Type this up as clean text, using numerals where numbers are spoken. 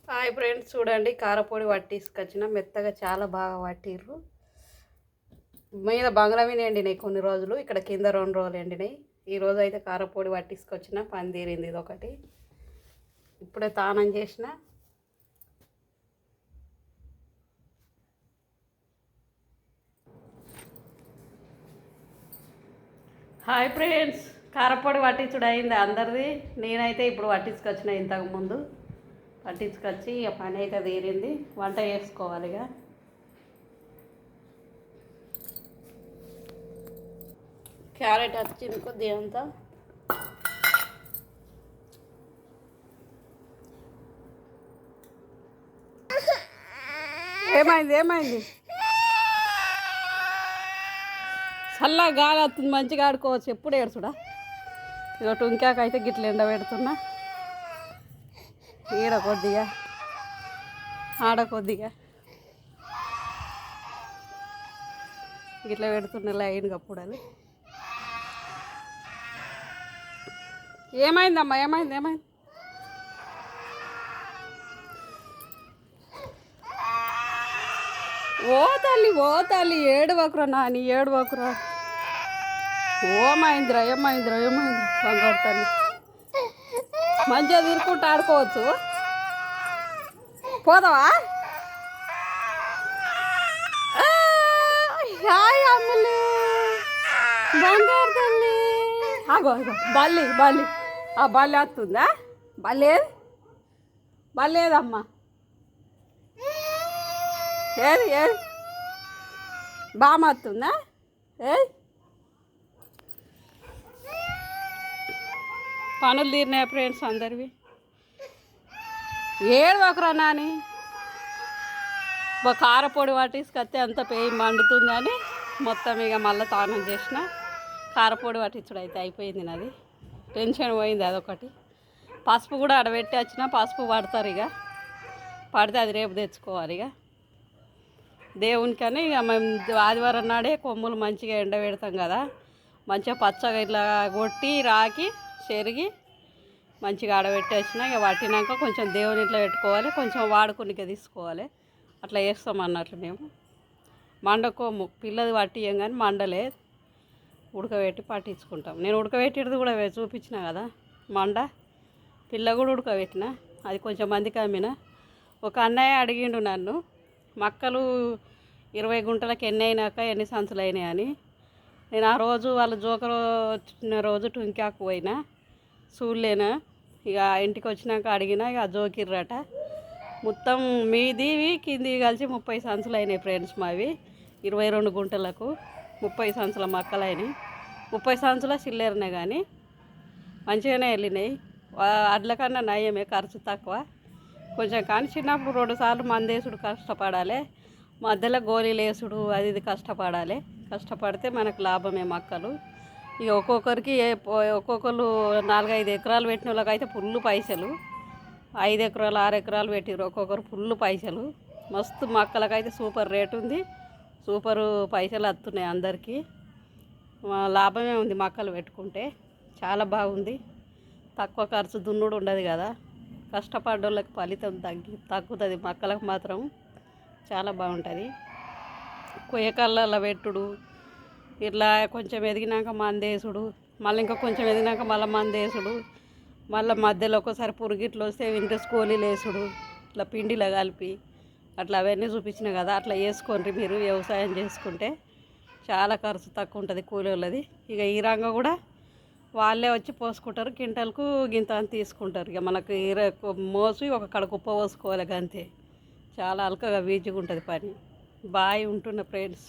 Hi friends, చూడండి కారపొడి పట్టించుకొచ్చిన మెత్తగా చాలా బాగా పట్టిర్రు. మీద బంగ్లా మీద ఎండినాయి కొన్ని రోజులు, ఇక్కడ కింద 2 రోజులు ఎండినాయి. ఈరోజు అయితే కారపొడి పట్టించుకొచ్చిన, పని తీరింది. ఇది ఒకటి ఇప్పుడే తానం చేసిన. హాయ్ ఫ్రెండ్స్, కారపొడి పట్టించుడు అయింది అందరిది. నేనైతే ఇప్పుడు పట్టించుకొచ్చిన, ఇంతకుముందు పట్టించుకొచ్చి ఇక పని అయితే తీరింది. వంట చేసుకోవాలి. ఇక క్యారెట్ వచ్చింది కొద్దిగా అంతా. ఏమైంది చల్లగా గాలి వస్తుంది, మంచిగా ఆడుకోవచ్చు. ఎప్పుడు ఏడుచుడా. ఇక టుంకాకైతే గిట్ల ఎండబెడుతున్నా. ఈడ కొద్దిగా ఆడ కొద్దిగా గిట్లా పెడుతున్నా లైన్గా అప్పుడాలి. ఏమైందమ్మా? ఏమైంది? ఓ తల్లి ఏడువకురా నాని, ఏడువకురా. ఓ మహేంద్ర, ఏమైంద్ర బంగారు తల్లి. మంచిగా తిరుక్కుంటూ ఆడుకోవచ్చు. పోదావా? హాయ్ అమ్ములు, బంగారు తల్లి. ఆగో బల్లి ఆ బల్లి వస్తుందా? బల్లేదమ్మా. ఏది బామ్మ వస్తుందా? పనులు తీరినాయి ఫ్రెండ్స్ అందరివి. ఏడవకురా నాని. కారపొడి పట్టించుకొస్తే అంత పేయి మండుతుందని మొత్తం ఇక మళ్ళీ తానం చేసిన. కారపొడి పట్టించుడు అయితే అయిపోయింది. నాది టెన్షన్ పోయింది. అదొకటి. పసుపు కూడా ఆడబెట్టి వచ్చిన. పసుపు పడతారు. ఇక పడితే అది రేపు తెచ్చుకోవాలి. ఇక దేవునికని ఇక మేము ఆదివారం నాడే కొమ్ములు మంచిగా ఎండబెడతాం కదా, మంచిగా పచ్చగా ఇట్లా కొట్టి రాకి చెరిగి మంచిగా ఆడబెట్టి వచ్చిన. ఇక పట్టినాక కొంచెం దేవుని ఇట్లా పెట్టుకోవాలి, కొంచెం వాడుకునిక తీసుకోవాలి. అట్లా చేస్తాం అన్నట్లు. మేము మండకోము, పిల్లది పట్టియం కానీ మండలే ఉడకబెట్టి పట్టించుకుంటాం. నేను ఉడకబెట్టేది కూడా చూపించిన కదా, మండ పిల్ల కూడా ఉడకబెట్టిన. అది కొంచెం మందికి అమ్మిన. ఒక అన్నయ్య అడిగిండు నన్ను, మక్కలు 20 గుంటలకు ఎన్ని అయినాక ఎన్ని సంచులు అయినాయి అని. నేను ఆ రోజు వాళ్ళు జోకరు వచ్చిన రోజు టుంకాకు పోయినా, చూడలేనా. ఇక ఇంటికి వచ్చినాక అడిగినా, ఇక జోకిర్రట. మొత్తం మీదివి కిందివి కలిసి 30 సంచులు అయినాయి ఫ్రెండ్స్. మావి 22 గుంటలకు 30 సంచుల మక్కలు అయినాయి. 30 సంచుల చిల్లరనే కానీ మంచిగానే వెళ్ళినాయి. అడ్ల కన్నా నయమే, ఖర్చు తక్కువ కొంచెం. కానీ చిన్నప్పుడు 2 సార్లు మందేసుడు కష్టపడాలి, మధ్యలో గోళీలు వేసుడు అది ఇది కష్టపడాలి. కష్టపడితే మనకు లాభమే మక్కలు. ఇక ఒక్కొక్కరికి ఒక్కొక్కరు 4-5 ఎకరాలు పెట్టిన వాళ్ళకి అయితే ఫుల్ పైసలు. 5 ఎకరాలు 6 ఎకరాలు పెట్టిరు ఒక్కొక్కరు, ఫుల్ పైసలు. మస్తు మక్కలకైతే సూపర్ రేటు ఉంది, సూపరు పైసలు వస్తున్నాయి అందరికీ. లాభమే ఉంది మక్కలు పెట్టుకుంటే, చాలా బాగుంది. తక్కువ ఖర్చు, దున్నుడు ఉండదు కదా. కష్టపడ్డోళ్ళకి ఫలితం తగ్గుతుంది. మక్కలకు మాత్రం చాలా బాగుంటుంది. కొయ్యకళ్ళల్లో పెట్టుడు, ఇట్లా కొంచెం ఎదిగినాక మందేసుడు, మళ్ళీ ఇంకా కొంచెం ఎదిగినాక మళ్ళీ మందేసుడు, మళ్ళీ మధ్యలో ఒకసారి పురుగిట్లు వస్తే ఇంటి స్కోలీలు వేసుడు, ఇట్లా పిండిలో కలిపి అట్లా అవన్నీ చూపించిన కదా. అట్లా వేసుకోండి మీరు, వ్యవసాయం చేసుకుంటే చాలా ఖర్చు తక్కువ ఉంటుంది కూలీలది. ఇక ఈ రంగం కూడా వాళ్ళే వచ్చి పోసుకుంటారు, కింటలకు గింత అని తీసుకుంటారు. ఇక మనకు మోసి ఒక కడ కుప్ప పోసుకోవాలి అంతే. చాలా అలకగా వీచిగా ఉంటుంది పని. బాయ్, ఉంటున్న ఫ్రెండ్స్.